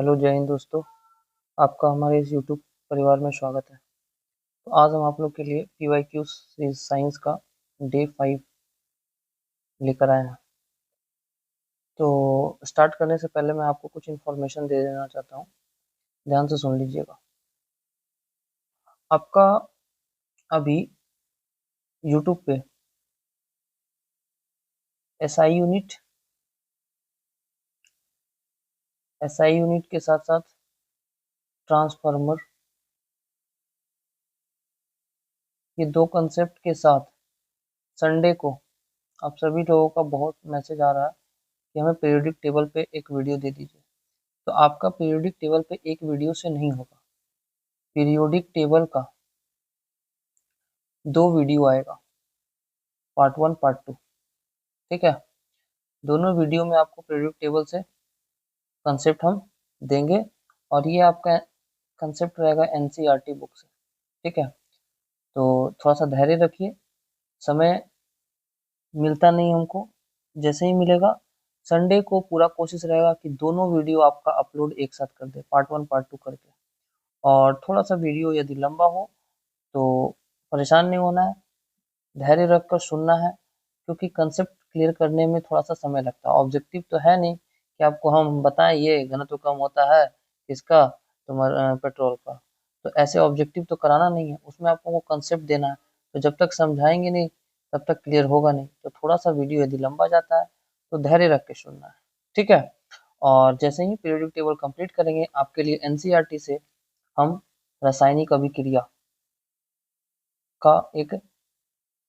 Hello जय हिंद दोस्तों। आपका हमारे इस यूट्यूब परिवार में स्वागत है। तो आज हम आप लोग के लिए PYQ साइंस का डे 5 लेकर आए हैं। तो स्टार्ट करने से पहले मैं आपको कुछ इन्फॉर्मेशन दे देना चाहता हूँ, ध्यान से सुन लीजिएगा। आपका अभी यूट्यूब पे एसआई यूनिट के साथ साथ ट्रांसफार्मर, ये दो कंसेप्ट के साथ संडे को आप सभी लोगों का बहुत मैसेज आ रहा है कि हमें पीरियोडिक टेबल पे एक वीडियो दे दीजिए। तो आपका पीरियोडिक टेबल पे एक वीडियो से नहीं होगा, पीरियोडिक टेबल का 2 वीडियो आएगा, पार्ट 1 पार्ट 2। ठीक है, दोनों वीडियो में आपको पीरियोडिक टेबल से कंसेप्ट हम देंगे और ये आपका कंसेप्ट रहेगा एनसीईआरटी बुक से। ठीक है, तो थोड़ा सा धैर्य रखिए, समय मिलता नहीं हमको, जैसे ही मिलेगा संडे को पूरा कोशिश रहेगा कि दोनों वीडियो आपका अपलोड एक साथ कर दे, पार्ट 1 पार्ट 2 करके। और थोड़ा सा वीडियो यदि लंबा हो तो परेशान नहीं होना है, धैर्य रखकर सुनना है, क्योंकि कंसेप्ट क्लियर करने में थोड़ा सा समय लगता है। ऑब्जेक्टिव तो है नहीं कि आपको हम बताएं ये घनत्व कम होता है किसका, तुम्हारा पेट्रोल का। तो ऐसे ऑब्जेक्टिव तो कराना नहीं है, उसमें आपको वो कंसेप्ट देना है। तो जब तक समझाएंगे नहीं तब तक क्लियर होगा नहीं। तो थोड़ा सा वीडियो यदि लंबा जाता है तो धैर्य रख के सुनना है। ठीक है, और जैसे ही पीरियोडिक टेबल कंप्लीट करेंगे आपके लिए एनसीईआरटी से हम रासायनिक अभिक्रिया का एक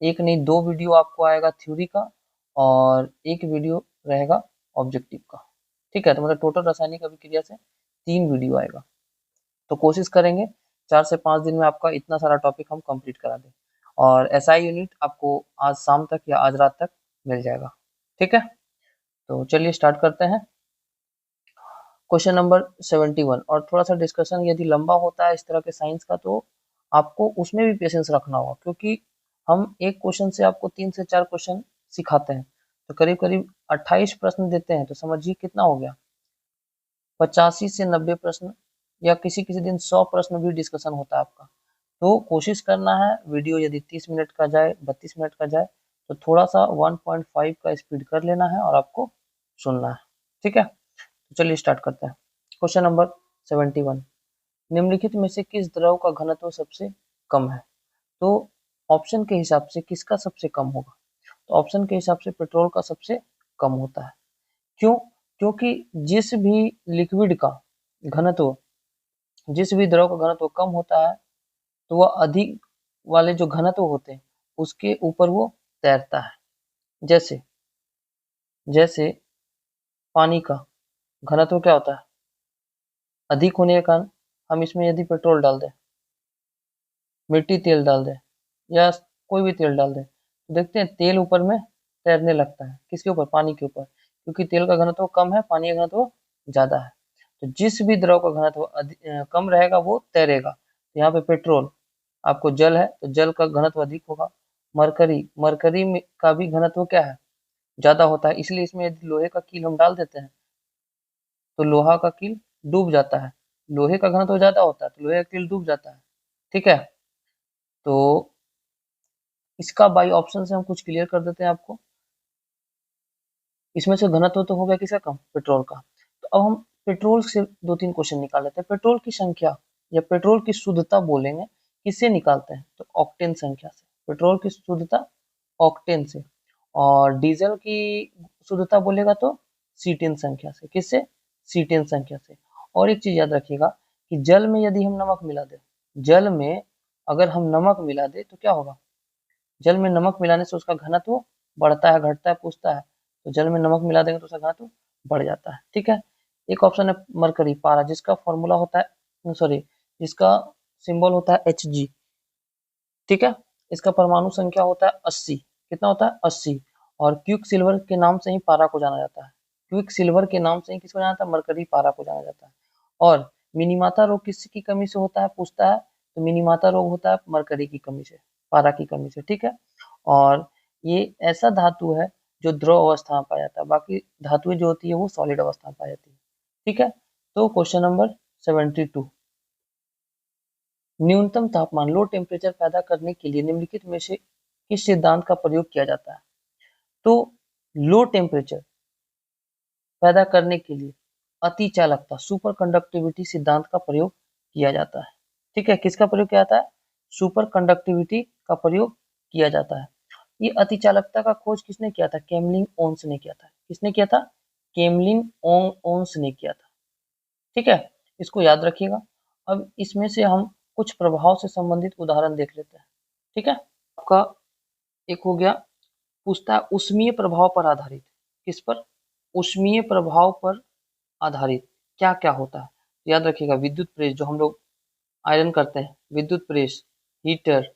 एक नहीं 2 वीडियो आपको आएगा थ्योरी का और एक वीडियो रहेगा ऑब्जेक्टिव का। ठीक है, तो मतलब टोटल रासायनिक अभिक्रिया से 3 वीडियो आएगा। तो कोशिश करेंगे 4 से 5 दिन में आपका इतना सारा टॉपिक हम कंप्लीट करा दें और एसआई यूनिट आपको आज शाम तक या आज रात तक मिल जाएगा। ठीक है, तो चलिए स्टार्ट करते हैं। क्वेश्चन नंबर 71, और थोड़ा सा डिस्कशन यदि लंबा होता है इस तरह के साइंस का तो आपको उसमें भी पेशेंस रखना होगा, क्योंकि हम एक क्वेश्चन से आपको 3 से 4 क्वेश्चन सिखाते हैं, तो करीब करीब 28 प्रश्न देते हैं। तो समझिए कितना हो गया, 85 से 90 प्रश्न, या किसी किसी दिन 100 प्रश्न भी डिस्कशन होता है आपका। तो कोशिश करना है वीडियो यदि 30 मिनट का जाए, 32 मिनट का जाए, तो थोड़ा सा 1.5 का स्पीड कर लेना है और आपको सुनना है। ठीक है, तो चलिए स्टार्ट करते हैं। क्वेश्चन नंबर 71, निम्नलिखित में से किस द्रव का घनत्व सबसे कम है? तो ऑप्शन के हिसाब से किसका सबसे कम होगा? तो ऑप्शन के हिसाब से पेट्रोल का सबसे कम होता है। क्यों? क्योंकि जिस भी लिक्विड का घनत्व, जिस भी द्रव का घनत्व कम होता है तो वह अधिक वाले जो घनत्व होते हैं उसके ऊपर वो तैरता है। जैसे जैसे पानी का घनत्व क्या होता है, अधिक होने के कारण हम इसमें यदि पेट्रोल डाल दें, मिट्टी तेल डाल दें या कोई भी तेल डाल दें, तो देखते हैं तेल ऊपर में तैरने लगता है। किसके ऊपर? पानी के ऊपर, क्योंकि तेल का घनत्व कम है, पानी का घनत्व ज्यादा है। तो जिस भी द्रव का घनत्व कम रहेगा वो तैरेगा। तो यहाँ पे पेट्रोल, आपको जल है तो जल का घनत्व अधिक होगा। मरकरी, मरकरी में का भी घनत्व क्या है, ज्यादा होता है, इसलिए इसमें यदि लोहे का कील हम डाल देते हैं तो लोहा का कील डूब जाता है। लोहे का घनत्व ज्यादा होता है तो लोहे का कील डूब जाता है। ठीक है, तो इसका बाई ऑप्शन से हम कुछ क्लियर कर देते हैं आपको। इसमें से घनत्व तो हो गया किसका कम? पेट्रोल का। तो अब हम पेट्रोल से 2-3 क्वेश्चन निकाल लेते हैं। पेट्रोल की संख्या या पेट्रोल की शुद्धता बोलेंगे, किससे निकालते हैं? तो ऑक्टेन संख्या से। पेट्रोल की शुद्धता ऑक्टेन से। और डीजल की शुद्धता बोलेगा तो सीटेन संख्या से। किससे? सीटेन संख्या से। और एक चीज याद रखिएगा कि जल में यदि हम नमक मिला दें, जल में अगर हम नमक मिला दें तो क्या होगा? जल में नमक मिलाने से उसका घनत्व बढ़ता है, घटता है, पूछता है। तो जल में नमक मिला देंगे तो उसका घनत्व बढ़ जाता है। ठीक है, एक ऑप्शन है मरकरी, पारा, जिसका फॉर्मूला होता है, सॉरी, जिसका सिंबल होता है Hg। ठीक है, इसका परमाणु संख्या होता है 80। कितना होता है? 80। और क्विक सिल्वर के नाम से ही पारा को जाना जाता है। क्विक सिल्वर के नाम से ही किसको जाना जाता है? मरकरी पारा को जाना जाता है। और मिनीमाता रोग किसकी कमी से होता है पूछता है, तो मिनीमाता रोग होता है मरकरी की कमी से, पारा की कमी से। ठीक है, और ये ऐसा धातु है जो द्रव अवस्था में पाया जाता है, बाकी धातुएं जो होती है वो सॉलिड अवस्था में पाई जाती है। ठीक है, तो क्वेश्चन नंबर 72, न्यूनतम तापमान लो टेम्परेचर पैदा करने के लिए निम्नलिखित में से किस सिद्धांत का प्रयोग किया जाता है? तो लो टेम्परेचर पैदा करने के लिए अति चालकता सुपर कंडक्टिविटी सिद्धांत का प्रयोग किया जाता है। ठीक है, किसका प्रयोग किया जाता है? सुपर कंडक्टिविटी का प्रयोग किया जाता है। ये अति चालकता का खोज किसने किया था? केमलिन ओन्स ने किया था। किसने किया था? केमलिन ओन्स ने किया था। ठीक है, इसको याद रखिएगा। अब इसमें से हम कुछ प्रभाव से संबंधित उदाहरण देख लेते हैं। ठीक है, आपका एक हो गया, पूछता है ऊष्मीय प्रभाव पर आधारित। किस पर? ऊष्मीय प्रभाव पर आधारित क्या क्या होता है? याद रखिएगा, विद्युत प्रेस जो हम लोग आयरन करते हैं, विद्युत प्रेस, हीटर,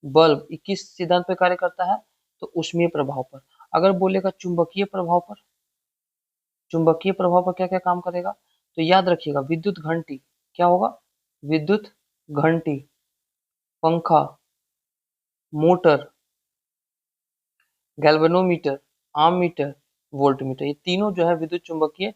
बल्ब, किस सिद्धांत पर कार्य करता है? तो ऊष्मीय प्रभाव पर। अगर बोलेगा चुंबकीय प्रभाव पर, चुंबकीय प्रभाव पर क्या क्या काम करेगा? तो याद रखिएगा, विद्युत घंटी क्या होगा? विद्युत घंटी, पंखा, मोटर, गैल्वेनोमीटर, आममीटर, वोल्टमीटर, ये तीनों जो है विद्युत चुंबकीय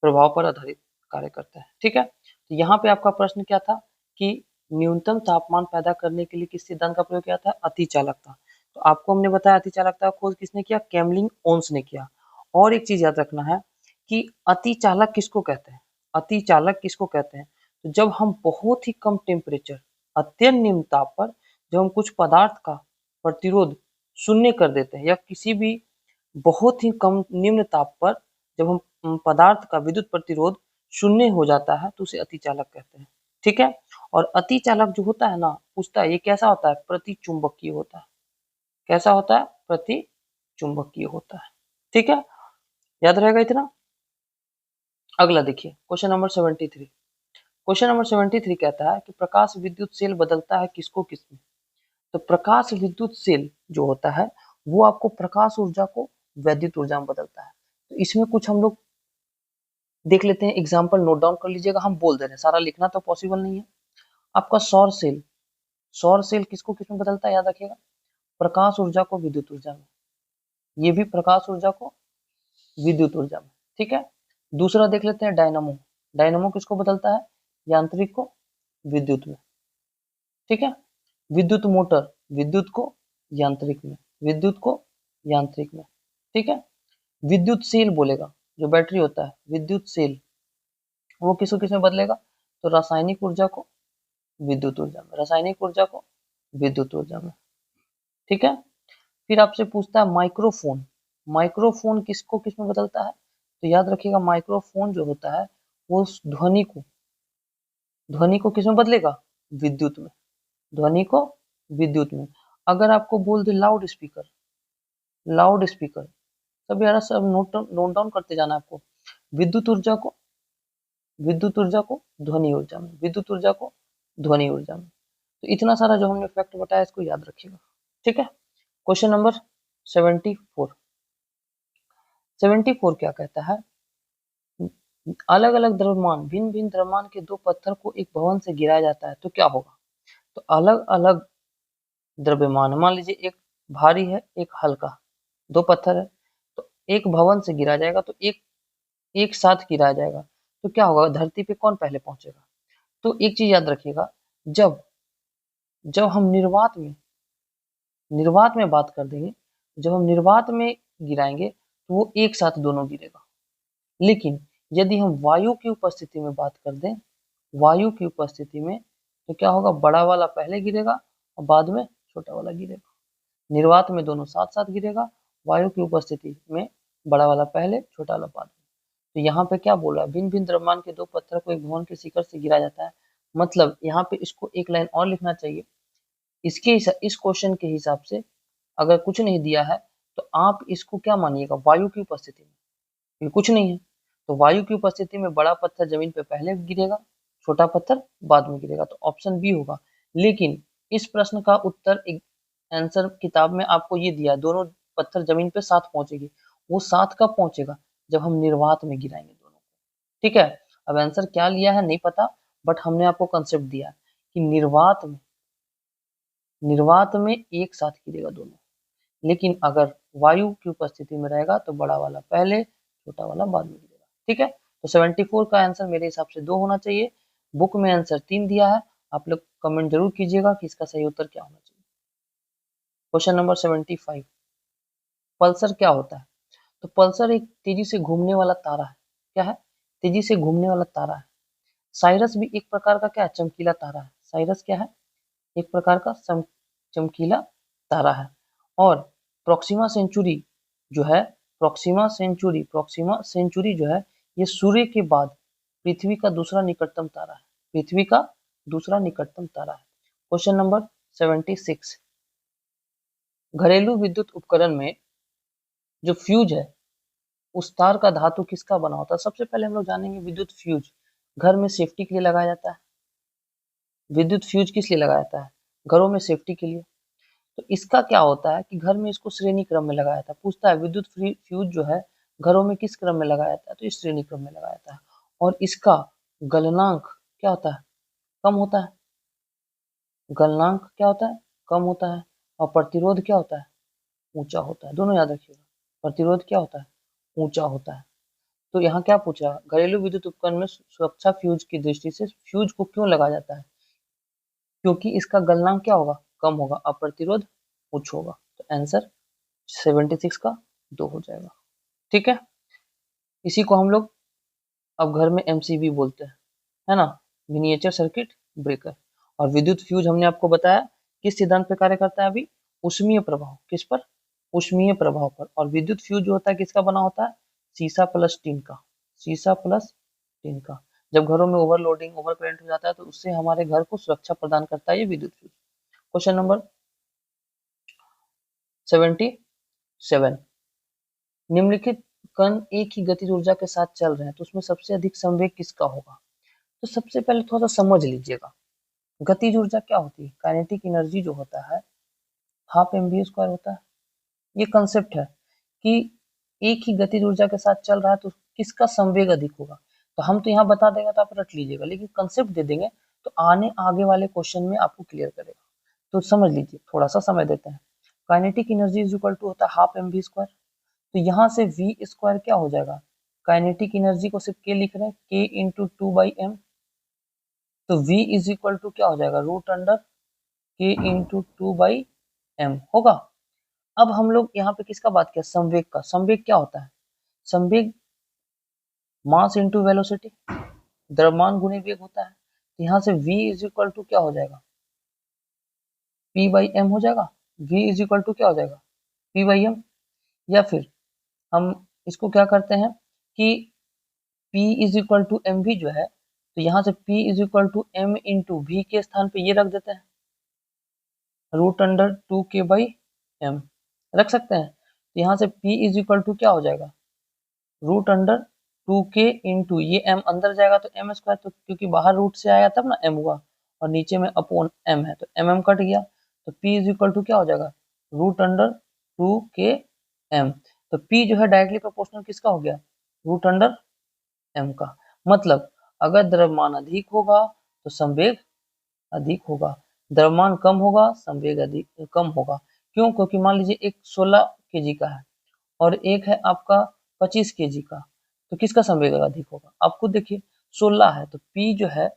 प्रभाव पर आधारित कार्य करता है। ठीक है, तो यहाँ पे आपका प्रश्न क्या था कि न्यूनतम तापमान पैदा करने के लिए किस सिद्धांत का प्रयोग किया था? अति चालकता। तो आपको हमने बताया अति चालकता का खोज किसने किया? केमलिन ओन्स ने किया। और एक चीज याद रखना है कि अति चालक किसको कहते हैं? अति चालक किसको कहते हैं? तो जब हम बहुत ही कम टेम्परेचर, अत्यंत निम्न ताप पर जब हम कुछ पदार्थ का प्रतिरोध शून्य कर देते हैं, या किसी भी बहुत ही कम निम्न ताप पर जब हम पदार्थ का विद्युत प्रतिरोध शून्य हो जाता है, तो उसे अति चालक कहते हैं। ठीक है, और अति चालक जो होता है ना, पूछता है ये कैसा होता है? प्रति चुंबकीय होता है। कैसा होता है? प्रति चुंबकीय होता है। ठीक है, याद रहेगा इतना। अगला देखिए, क्वेश्चन नंबर 73। क्वेश्चन नंबर 73 कहता है कि प्रकाश विद्युत सेल बदलता है किसको किसमें? तो प्रकाश विद्युत सेल जो होता है वो आपको प्रकाश ऊर्जा को वैद्युत ऊर्जा में बदलता है। तो इसमें कुछ हम लोग देख लेते हैं, एग्जाम्पल नोट डाउन कर लीजिएगा, हम बोल दे रहे हैं, सारा लिखना तो पॉसिबल नहीं है। आपका सौर सेल, सौर सेल किसको किसमें बदलता है? याद रखिएगा, प्रकाश ऊर्जा को विद्युत ऊर्जा में। ये भी प्रकाश ऊर्जा को विद्युत ऊर्जा में। ठीक है, दूसरा देख लेते हैं डायनामो। डायनामो किसको बदलता है? यांत्रिक को विद्युत में। ठीक है, विद्युत मोटर, विद्युत को यांत्रिक में, विद्युत को यांत्रिक में। ठीक है, विद्युत सेल बोलेगा, जो बैटरी होता है, विद्युत सेल, वो किसको किसमें बदलेगा? तो रासायनिक ऊर्जा को विद्युत ऊर्जा में, रासायनिक ऊर्जा को विद्युत ऊर्जा में। ठीक है, फिर आपसे पूछता है माइक्रोफोन। माइक्रोफोन किसको किसमें बदलता है? तो याद रखिएगा, माइक्रोफोन जो होता है वो ध्वनि को किसमें बदलेगा? विद्युत में। ध्वनि को विद्युत में। अगर आपको बोल दे लाउड स्पीकर, लाउड स्पीकर, सब यार सब नोट डाउन करते जाना आपको। विद्युत ऊर्जा को विद्युत ऊर्जा को ध्वनि ऊर्जा में, विद्युत ऊर्जा को ध्वनि ऊर्जा में। तो इतना सारा जो हमने फैक्ट बताया इसको याद रखिएगा। ठीक है, क्वेश्चन नंबर 74। 74 क्या कहता है? अलग अलग द्रव्यमान, भिन्न भिन्न द्रव्यमान के दो पत्थर को एक भवन से गिराया जाता है तो क्या होगा? तो अलग अलग द्रव्यमान, मान लीजिए एक भारी है एक हल्का, दो पत्थर है, तो एक भवन से गिरा जाएगा, तो एक एक साथ गिराया जाएगा, तो क्या होगा? धरती पे कौन पहले पहुंचेगा? तो एक चीज याद रखिएगा, जब जब हम निर्वात में बात कर देंगे, जब हम निर्वात में गिराएंगे तो वो एक साथ दोनों गिरेगा। लेकिन यदि हम वायु की उपस्थिति में बात कर दें, वायु की उपस्थिति में, तो क्या होगा? बड़ा वाला पहले गिरेगा और बाद में छोटा वाला गिरेगा। निर्वात में दोनों साथ साथ गिरेगा, वायु की उपस्थिति में बड़ा वाला पहले, छोटा वाला बाद में। तो यहाँ पे क्या बोला? भिन्न भिन्न द्रव्यमान के दो पत्थर को एक भवन के शिखर से गिरा जाता है। मतलब यहाँ पे इसको एक लाइन और लिखना चाहिए। इस क्वेश्चन के हिसाब से अगर कुछ नहीं दिया है तो आप इसको क्या मानिएगा? वायु की उपस्थिति में, ये कुछ नहीं है, तो वायु की उपस्थिति में बड़ा पत्थर जमीन पे पहले गिरेगा, छोटा पत्थर बाद में गिरेगा, तो ऑप्शन बी होगा। लेकिन इस प्रश्न का उत्तर एक आंसर किताब में आपको ये दिया, दोनों पत्थर जमीन पे साथ पहुंचेगी। वो साथ कब पहुंचेगा? जब हम निर्वात में गिराएंगे दोनों को। ठीक है, अब आंसर क्या लिया है नहीं पता, बट हमने आपको कंसेप्ट दिया कि निर्वात में एक साथ गिरेगा दोनों। लेकिन अगर वायु की उपस्थिति में रहेगा तो बड़ा वाला पहले, छोटा वाला बाद में गिरेगा। ठीक है, तो 74 का आंसर मेरे हिसाब से 2 होना चाहिए। बुक में आंसर 3 दिया है, आप लोग कमेंट जरूर कीजिएगा कि इसका सही उत्तर क्या होना चाहिए। क्वेश्चन नंबर 75, पल्सर क्या होता है? तो पल्सर एक तेजी से घूमने वाला तारा है। क्या है? तेजी से घूमने वाला तारा है। साइरस भी एक प्रकार का क्या है? चमकीला तारा है। साइरस क्या है? एक प्रकार का चमकीला तारा है। और प्रोक्सिमा सेंचुरी जो है, प्रोक्सिमा सेंचुरी जो है, ये सूर्य के बाद पृथ्वी का दूसरा निकटतम तारा है। पृथ्वी का दूसरा निकटतम तारा है। क्वेश्चन नंबर 76, घरेलू विद्युत उपकरण में जो फ्यूज है, उस तार का धातु किसका बना होता है? सबसे पहले हम लोग जानेंगे विद्युत फ्यूज घर में सेफ्टी के लिए लगाया जाता है। विद्युत फ्यूज किस लिए लगाया जाता है? घरों में सेफ्टी के लिए। तो इसका क्या होता है कि घर में इसको श्रेणी क्रम में लगाया जाता है। पूछता है विद्युत फ्यूज जो है घरों में किस क्रम में लगाया जाता है? तो इस श्रेणी क्रम में लगाया जाता है। और इसका गलनांक क्या होता है? कम होता है। गलनांक क्या होता है? कम होता है। और प्रतिरोध क्या होता है? ऊंचा होता है। दोनों याद रखिएगा, प्रतिरोध क्या होता है? ऊंचा होता है। तो यहाँ क्या पूछा? घरेलू विद्युत उपकरण में सुरक्षा फ्यूज की दृष्टि से फ्यूज को क्यों लगाया जाता है? क्योंकि इसका गलनांक क्या होगा? कम होगा, और प्रतिरोध उच्च होगा। तो आंसर 76 का 2 हो जाएगा। ठीक है, इसी को हम लोग अब घर में एमसीबी बोलते हैं, है ना, मिनिएचर सर्किट ब्रेकर। और विद्युत फ्यूज हमने आपको बताया किस सिद्धांत पर कार्य करता है अभी? ऊष्मीय प्रभाव। किस पर? ऊष्मीय प्रभाव पर। और विद्युत फ्यूज जो होता है किसका बना होता है? सीसा प्लस टीन का। सीसा प्लस टीन का। जब घरों में ओवरलोडिंग ओवर करंट हो जाता है तो उससे हमारे घर को सुरक्षा प्रदान करता है ये विद्युत फ्यूज। क्वेश्चन नंबर 77, निम्नलिखित कण एक ही गतिज ऊर्जा के साथ चल रहे हैं तो उसमें सबसे अधिक संवेग किसका होगा? तो सबसे पहले थोड़ा सा समझ लीजिएगा, गतिज ऊर्जा क्या होती है? काइनेटिक एनर्जी जो होता है हाफ एम वी स्क्वायर होता है। ये कंसेप्ट है कि एक ही गतिज ऊर्जा के साथ चल रहा है तो किसका संवेग अधिक होगा। तो हम तो यहाँ बता देंगे तो आप रट लीजिएगा, लेकिन कंसेप्ट दे देंगे तो आगे वाले क्वेश्चन में आपको क्लियर करेगा। तो समझ लीजिए, थोड़ा सा समय देते हैं। Kinetic energy is equal to होता है हाफ एम वी स्क्वायर। तो यहाँ से वी स्क्वायर क्या हो जाएगा? काइनेटिक एनर्जी को सिर्फ के लिख रहे हैं, के इंटू 2/m। तो v इज इक्वल टू क्या हो जाएगा? रूट अंडर के इंटू 2/m होगा। अब हम लोग यहाँ पे किसका बात किया? संवेग का। संवेग क्या होता है? संवेग मास इंटू वेलोसिटी, द्रव्यमान गुणे वेग होता है। तो यहाँ से v इज इक्वल टू क्या हो जाएगा? p/m हो जाएगा। v इज इक्वल टू क्या हो जाएगा? p/m। या फिर हम इसको क्या करते हैं कि p is equal to m v जो है, तो यहाँ से p is equal to m into v के स्थान पे ये रख देते हैं, रूट अंडर 2k/m रख सकते हैं। तो यहाँ से p इज इक्वल टू क्या हो जाएगा? रूट अंडर 2k इंटू ये m अंदर जाएगा तो m स्क्वायर, तो क्योंकि बाहर रूट से आया तब ना m हुआ, और नीचे में अपॉन m है तो mm कट गया। तो p इज इक्वल टू क्या हो जाएगा? Root under 2km। तो p जो है डायरेक्टली प्रोपोर्शनल किसका हो गया? रूट अंडर m का। मतलब अगर द्रव्यमान अधिक होगा तो संवेग अधिक होगा, द्रव्यमान कम होगा संवेग अधिक कम होगा। क्यों? क्योंकि मान लीजिए एक 16 केजी का है और एक है आपका 25 केजी का, तो किसका संवेग अधिक होगा? आप खुद देखिए, 16 है तो p जो है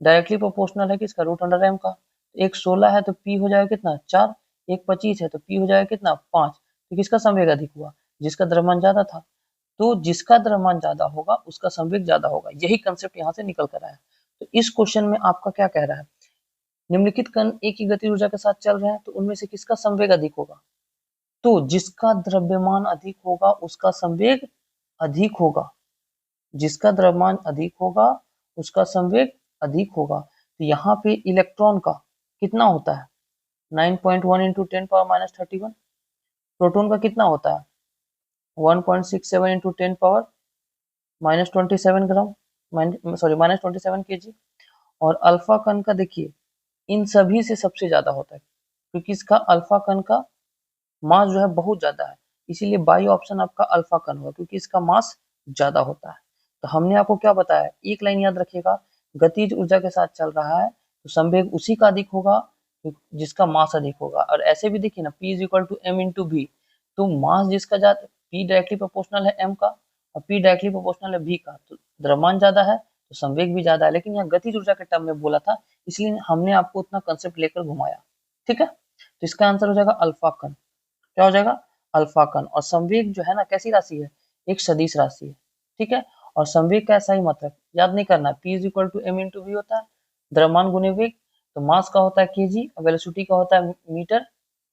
डायरेक्टली प्रोपोर्शनल है किसका? रूट अंडर m का। एक 16 है तो p हो जाएगा कितना? 4। एक 25 है तो p हो जाएगा कितना? 5। तो किसका संवेग अधिक हुआ? जिसका द्रव्यमान ज्यादा था। तो जिसका द्रव्यमान ज्यादा होगा उसका संवेग ज्यादा होगा। यही कंसेप्ट यहाँ से निकल कर आया। तो इस क्वेश्चन में आपका क्या कह रहा है? निम्नलिखित कण एक ही गति ऊर्जा के साथ चल रहे हैं तो उनमें से किसका संवेग अधिक होगा? तो जिसका द्रव्यमान अधिक होगा उसका संवेग अधिक होगा। जिसका द्रव्यमान अधिक होगा उसका संवेग अधिक होगा। तो यहाँ पे इलेक्ट्रॉन का कितना होता है? 9.1 इंटू 10⁻³ प्रोटॉन का कितना होता है? 1.67 इंटू 10⁻27 ग्राम, -27 kg। और अल्फा कण का देखिए इन सभी से सबसे ज्यादा होता है, क्योंकि इसका अल्फा कण का मास जो है बहुत ज्यादा है, इसीलिए बाई ऑप्शन आपका अल्फा कण होगा, क्योंकि इसका मास ज्यादा होता है। तो हमने आपको क्या बताया? एक लाइन याद रखिएगा, गतिज ऊर्जा के साथ चल रहा है तो संवेग उसी का अधिक होगा जिसका मास अधिक होगा। और ऐसे भी देखिए ना, P is equal to m into v, तो मास जिसका ज्यादा, P डायरेक्टली प्रोपोर्शनल है m का और P डायरेक्टली प्रोपोर्शनल है v का, तो द्रव्यमान ज्यादा है तो संवेग भी ज्यादा है, लेकिन यहाँ गतिज ऊर्जा के टर्म में बोला था, इसलिए हमने आपको उतना कंसेप्ट लेकर घुमाया। ठीक है, तो इसका आंसर हो जाएगा अल्फा कण। क्या हो जाएगा? अल्फा कण। और संवेग जो है ना कैसी राशि है? एक सदिश राशि है। ठीक है, और संवेग का ऐसा ही मात्रक याद नहीं करना, P is equal to m into v होता है, द्रव्यमान गुने वेग। तो मास का होता है केजी और वेलोसिटी का होता है मीटर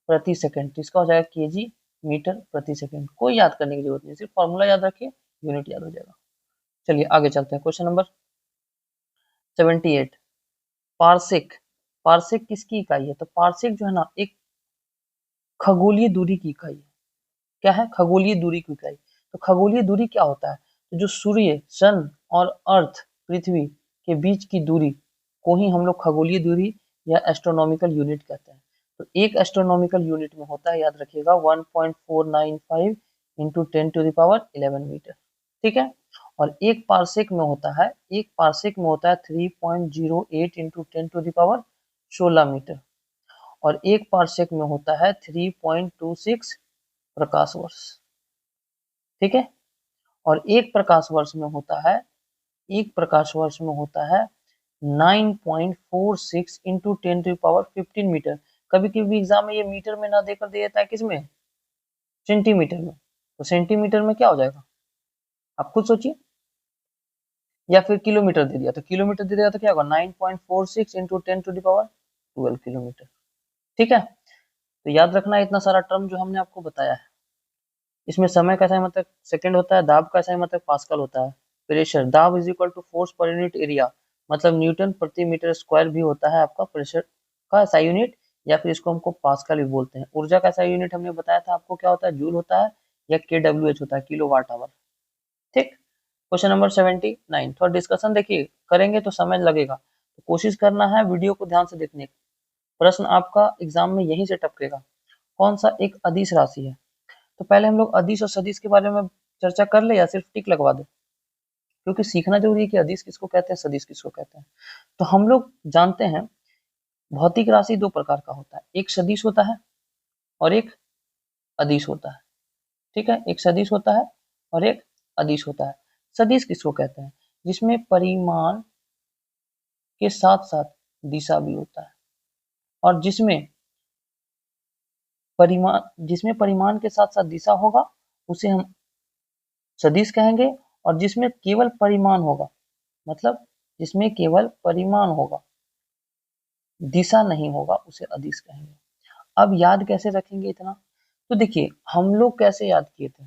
प्रति सेकंड, तो इसका हो जाएगा केजी मीटर प्रति सेकंड। कोई याद करने की जरूरत नहीं, सिर्फ फॉर्मूला याद रखिए, यूनिट याद हो जाएगा। चलिए आगे चलते हैं, क्वेश्चन नंबर 78। पारसेक। पारसेक किसकी इकाई है? तो पारसेक जो है ना एक खगोलीय दूरी की इकाई है। क्या है? खगोलीय दूरी की इकाई। तो खगोलीय दूरी क्या होता है? तो जो सूर्य, सन और अर्थ, पृथ्वी के बीच की दूरी को ही हम लोग खगोलीय दूरी या एस्ट्रोनॉमिकल यूनिट कहते हैं। तो एक एस्ट्रोनॉमिकल यूनिट में होता है, याद रखिएगा, 1.495 इंटू 10⁻11 मीटर। ठीक है, और एक पारसेक में होता है, एक पारसेक में होता है 3.08 इंटू 10⁻16 मीटर, और एक पारसेक में होता है 3.26 प्रकाश वर्ष। ठीक है, और एक प्रकाश वर्ष में होता है, एक प्रकाश वर्ष में होता है 9.46 इंटू 10⁻15 मीटर। कभी कभी एग्जाम में ये मीटर में ना देकर दे देता है, किसमें? सेंटीमीटर में। तो सेंटीमीटर में क्या हो जाएगा आप खुद सोचिए, या फिर किलोमीटर दे दिया, तो किलोमीटर दे दिया तो क्या होगा? 9.46 इंटू 10⁻12 किलोमीटर। ठीक है, तो याद रखना इतना सारा टर्म जो हमने आपको बताया है। इसमें समय का सही मतलब सेकंड होता है, दाब का सही मतलब पास्कल होता है, प्रेशर, दाब is equal to force per unit area, मतलब न्यूटन प्रति मीटर स्क्वायर भी होता है आपका प्रेशर का SI यूनिट, या फिर इसको हमको पास्कल भी बोलते हैं। ऊर्जा का SI यूनिट हमने बताया था आपको, क्या होता है? जूल होता है, या KWH होता है, किलो वाट आवर। ठीक, क्वेश्चन नंबर 79। थोड़ा डिस्कशन देखिए, करेंगे तो समय लगेगा, तो कोशिश करना है वीडियो को ध्यान से देखने का। प्रश्न आपका एग्जाम में यहीं से टपकेगा। कौन सा एक अदिश राशि है? तो पहले हम लोग अदिश और सदिश के बारे में चर्चा कर ले, या सिर्फ टिक लगवा दे? क्योंकि सीखना जरूरी है कि अदिश किसको कहते हैं, सदिश किसको कहते हैं। तो हम लोग जानते हैं भौतिक राशि दो प्रकार का होता है, एक सदिश होता है और एक अदिश होता है। ठीक है, एक सदिश होता है और एक अदिश होता है। सदिश किसको कहते हैं? जिसमें परिमाण के साथ साथ दिशा भी होता है, और जिसमें परिमाण के साथ साथ दिशा होगा उसे हम सदिश कहेंगे, और जिसमें केवल परिमाण होगा, मतलब जिसमें केवल परिमाण होगा, दिशा नहीं होगा, उसे अदिश कहेंगे। अब याद कैसे रखेंगे इतना? तो देखिए हम लोग कैसे याद किए थे,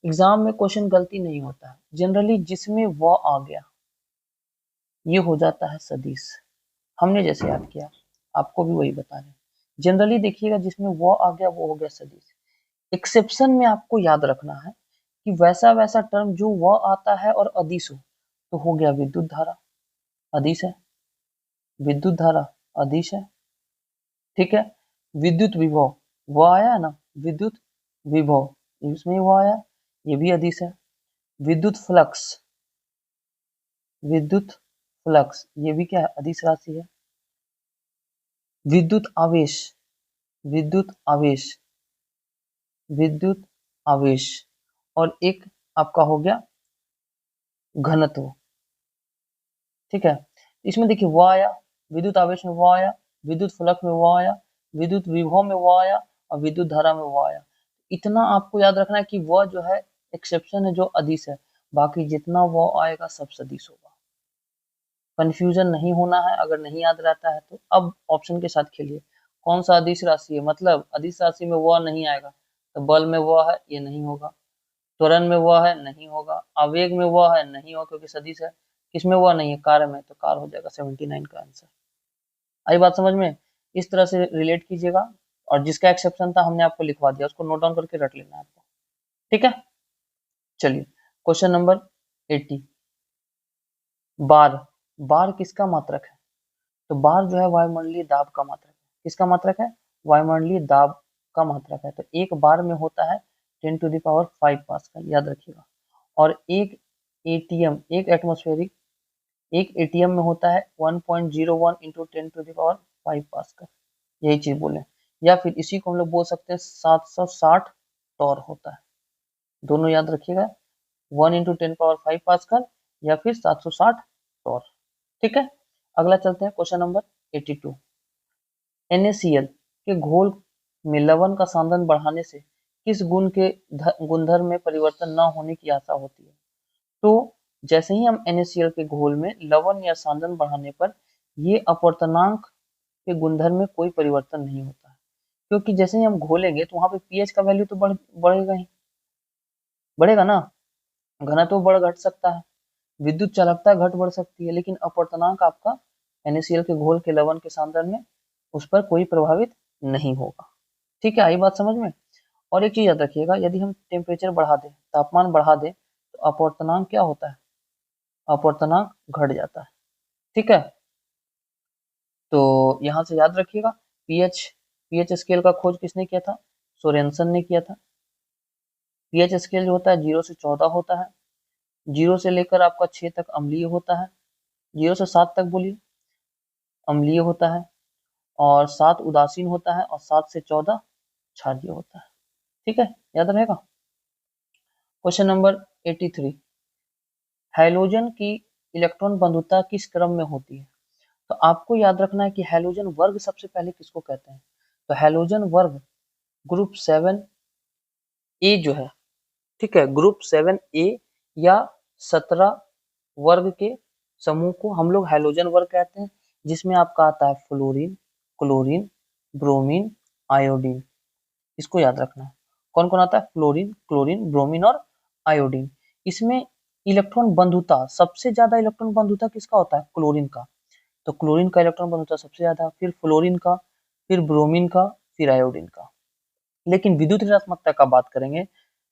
एग्जाम में क्वेश्चन गलती नहीं होता है, जनरली जिसमें वो आ गया ये हो जाता है सदिश। हमने जैसे याद किया आपको भी वही बता रहे हैं, जनरली देखिएगा जिसमें वो आ गया वो हो गया सदिश। एक्सेप्शन में आपको याद रखना है कि वैसा वैसा टर्म जो वह आता है और अदिश हो, तो हो गया विद्युत धारा, अदिश है, विद्युत धारा अदिश है। ठीक है, विद्युत विभव वो आया है ना, विद्युत विभव इसमें वो आया, ये भी अदिश है। विद्युत फ्लक्स, विद्युत फ्लक्स ये भी क्या है? अदिश राशि है। विद्युत आवेश, विद्युत आवेश, विद्युत आवेश, और एक आपका हो गया घनत्व। ठीक है, इसमें देखिए वो आया, विद्युत आवेश में वो आया, विद्युत फ्लक्स में वो आया, विद्युत विभव में वो आया, और विद्युत धारा में वो आया। इतना आपको याद रखना है कि वह जो है एक्सेप्शन है जो अदिश है, बाकी जितना वो आएगा सब सदिश होगा। कंफ्यूजन नहीं होना है, अगर नहीं याद रहता है तो अब ऑप्शन के साथ खेलिए। कौन सा अदिश राशि है? मतलब अदिश राशि में वह नहीं आएगा, तो बल में वह है, ये नहीं होगा। त्वरण में वह है, नहीं होगा। आवेग में वह है, नहीं होगा क्योंकि सदिश है। किसमें वह नहीं है? कार्य में, तो कार हो जाएगा 79 का आंसर। आई बात समझ में? इस तरह से रिलेट कीजिएगा, और जिसका एक्सेप्शन था हमने आपको लिखवा दिया, उसको नोट डाउन करके रख लेना है आपको। ठीक है, चलिए क्वेश्चन नंबर 80। बार। बार किसका मात्रक है? तो बार जो है वायुमंडलीय दाब का मात्रक है। किसका मात्रक है? वायुमंडलीय दाब का मात्रक है। तो एक बार में होता है 10⁵ पास्कल, याद रखिएगा। और एक एटीएम, एक एटमॉस्फेरिक, एक एटीएम में होता है 1.01 इंटू 10⁵ पास्कल, यही चीज बोले। या फिर इसी को हम लोग बोल सकते हैं 760 टॉर होता है। दोनों याद रखिएगा, 1 इंटू 10⁵ पास्कल या फिर 760 टॉर। ठीक है, अगला चलते हैं क्वेश्चन नंबर 82। NaCl के घोल में लवण का सांद्रण बढ़ाने से किस गुण के गुणधर्म में परिवर्तन न होने की आशा होती है? तो जैसे ही हम NaCl के घोल में लवण या सांद्रण बढ़ाने पर ये अपवर्तनांक के गुणधर्म में कोई परिवर्तन नहीं होता है, क्योंकि जैसे ही हम घोलेंगे तो वहां पे pH का वैल्यू तो बढ़ेगा ही, बढ़ेगा ना, घनत्व बढ़ घट सकता है, विद्युत चालकता घट बढ़ सकती है, लेकिन अपवर्तनांक आपका NaCl के घोल के लवण के सांद्रण में उस पर कोई प्रभावित नहीं होगा। ठीक है, आई बात समझ में। और एक चीज याद रखिएगा, यदि हम टेम्परेचर बढ़ा दें, तापमान बढ़ा दें, तो अपवर्तनांक क्या होता है? अपवर्तनांक घट जाता है। ठीक है, तो यहां से याद रखिएगा, पीएच स्केल का खोज किसने किया था? सोरेनसन ने किया था। पीएच स्केल जो होता है 0 से 14 होता है, 0 से लेकर आपका 6 तक अम्लीय होता है, 0 से 7 तक बोलिए अम्लीय होता है, और 7 उदासीन होता है, और 7 से 14 क्षारीय होता है। ठीक है, याद रहेगा। क्वेश्चन नंबर 83, हैलोजन की इलेक्ट्रॉन बंधुता किस क्रम में होती है? तो आपको याद रखना है कि हैलोजन वर्ग सबसे पहले किसको कहते हैं? तो हैलोजन वर्ग ग्रुप 7A जो है, ठीक है, ग्रुप 7A या 17 वर्ग के समूह को हम लोग हैलोजन वर्ग कहते हैं, जिसमें आपका आता है फ्लोरीन, क्लोरीन, ब्रोमीन, आयोडीन। इसको याद रखना है, कौन कौन आता है? फ्लोरीन, क्लोरीन, ब्रोमीन और आयोडीन। इसमें इलेक्ट्रॉन बंधुता, सबसे ज्यादा इलेक्ट्रॉन बंधुता किसका होता है? क्लोरीन का। तो क्लोरीन का इलेक्ट्रॉन बंधुता सबसे ज्यादा, फिर फ्लोरीन का, फिर ब्रोमीन का, फिर आयोडीन का। लेकिन विद्युत ऋणात्मकता का बात करेंगे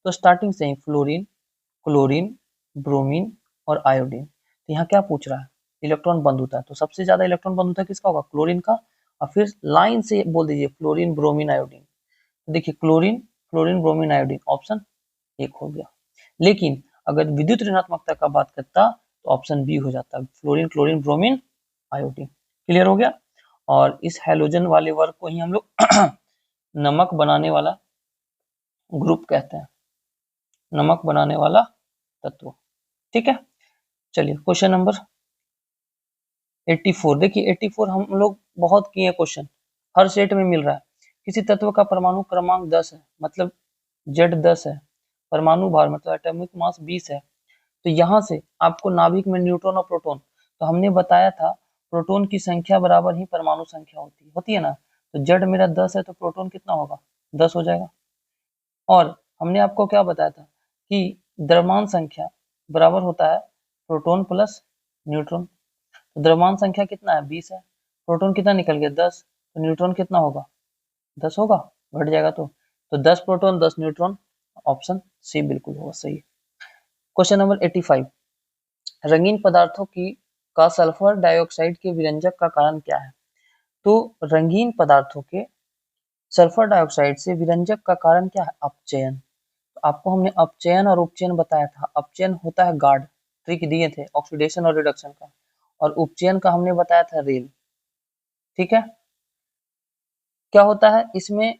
तो स्टार्टिंग से ही फ्लोरीन, क्लोरीन, ब्रोमीन और आयोडीन। तो यहाँ क्या पूछ रहा है? इलेक्ट्रॉन बंधुता। तो सबसे ज्यादा इलेक्ट्रॉन बंधुता किसका होगा? क्लोरीन का। और फिर लाइन से बोल दीजिए फ्लोरीन, ब्रोमीन, आयोडीन। देखिए chlorine, fluorine, bromine, iodine, option एक हो गया। लेकिन अगर विद्युत ऋणात्मकता का बात करता तो ऑप्शन बी हो जाता, fluorine, chlorine, bromine, iodine. Clear हो गया। और इस हैलोजन वाले वर्ग को ही हम लोग नमक बनाने वाला ग्रुप कहते हैं, नमक बनाने वाला तत्व। ठीक है, चलिए क्वेश्चन नंबर 84। देखिए 84 हम लोग बहुत किए क्वेश्चन, हर सेट में मिल रहा है। किसी तत्व का परमाणु क्रमांक 10 है, मतलब Z10 है, परमाणु भार मतलब एटॉमिक मास 20 है। तो यहाँ से आपको नाभिक में न्यूट्रॉन और प्रोटॉन, तो हमने बताया था प्रोटॉन की संख्या बराबर ही परमाणु संख्या होती है ना। तो Z मेरा 10 है तो प्रोटॉन कितना होगा? 10 हो जाएगा। और हमने आपको क्या बताया था कि द्रव्यमान संख्या बराबर होता है प्रोटॉन प्लस न्यूट्रॉन। तो द्रव्यमान संख्या कितना है? 20 है। प्रोटॉन कितना निकल गया? 10। तो न्यूट्रॉन कितना होगा? 10 होगा, घट जाएगा तो 10 प्रोटॉन 10 न्यूट्रॉन, ऑप्शन सी बिल्कुल होगा सही। क्वेश्चन नंबर 85, रंगीन पदार्थों की का सल्फर डाइऑक्साइड के विरंजक का कारण क्या है? तो रंगीन पदार्थों के सल्फर डाइऑक्साइड से विरंजक का कारण क्या है? अपचयन। आपको हमने अपचयन और उपचयन बताया था। अपचयन होता है गार्ड, ट्रिक दिए थे ऑक्सीडेशन और रिडक्शन का, और उपचयन का हमने बताया था रेल। ठीक है, क्या होता है इसमें?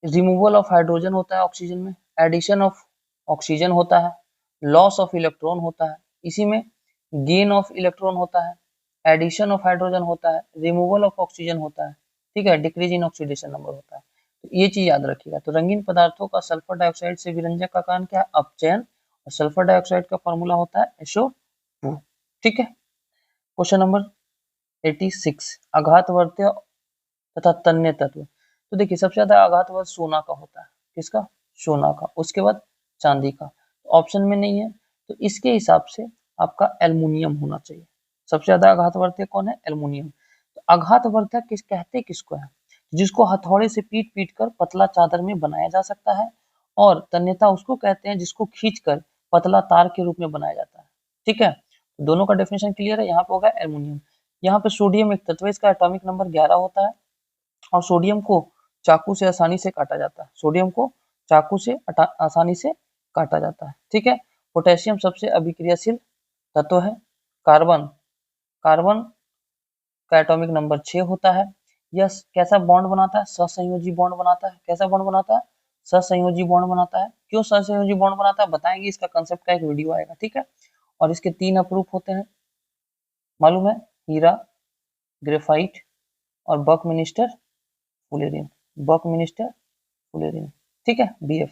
रिमूवल ऑफ हाइड्रोजन होता है ऑक्सीजन में, एडिशन ऑफ ऑक्सीजन होता है, लॉस ऑफ इलेक्ट्रॉन होता है, इसी में गेन ऑफ इलेक्ट्रॉन होता है, एडिशन ऑफ हाइड्रोजन होता है, रिमूवल ऑफ ऑक्सीजन होता है। ठीक है, डिक्रीज इन ऑक्सीडेशन नंबर होता है। तो ये चीज याद रखिएगा। तो रंगीन पदार्थों का सल्फर डाइऑक्साइड से विरंजक का कारण क्या है? अपचयन। और सल्फर डाइऑक्साइड का फॉर्मूला होता है SO2। ठीक है, क्वेश्चन नंबर 86, आघातवर्तीय तथा तन्य तत्व। तो देखिए सबसे ज्यादा आघातवर्त सोना का होता है। किसका? सोना का। उसके बाद चांदी का। ऑप्शन में नहीं है, तो इसके हिसाब से आपका एल्युमिनियम होना चाहिए। सबसे ज्यादा आघातवर्तीय कौन है? एल्युमिनियम। तो आघातवर्तक किस कहते किसको है? जिसको हथौड़े से पीट पीट कर पतला चादर में बनाया जा सकता है। और तन्यता उसको कहते हैं जिसको खींचकर पतला तार के रूप में बनाया जाता है। ठीक है, दोनों का डेफिनेशन क्लियर है। यहाँ पे होगा एल्युमिनियम। यहाँ पे सोडियम एक तत्व है, इसका एटॉमिक नंबर 11 होता है, और सोडियम को चाकू से आसानी से काटा जाता है। सोडियम को चाकू से आसानी से काटा जाता है। ठीक है, पोटेशियम सबसे अभिक्रियाशील तत्व है। कार्बन कार्बन का एटॉमिक नंबर 6 होता है। यह कैसा बॉन्ड बनाता है? सहसंयोजी बॉन्ड बनाता है। कैसा बॉन्ड बनाता है? सहसंयोजी बॉन्ड बनाता है। क्यों सहसंयोजी बॉन्ड बनाता है बताएंगे, इसका कंसेप्ट का एक वीडियो आएगा। ठीक है, और इसके 3 अपरूप होते हैं, मालूम है, हीरा, ग्रेफाइट और बकमिनिस्टर फुलेरिन, बकमिनिस्टर फुलेरिन, ठीक है, BF।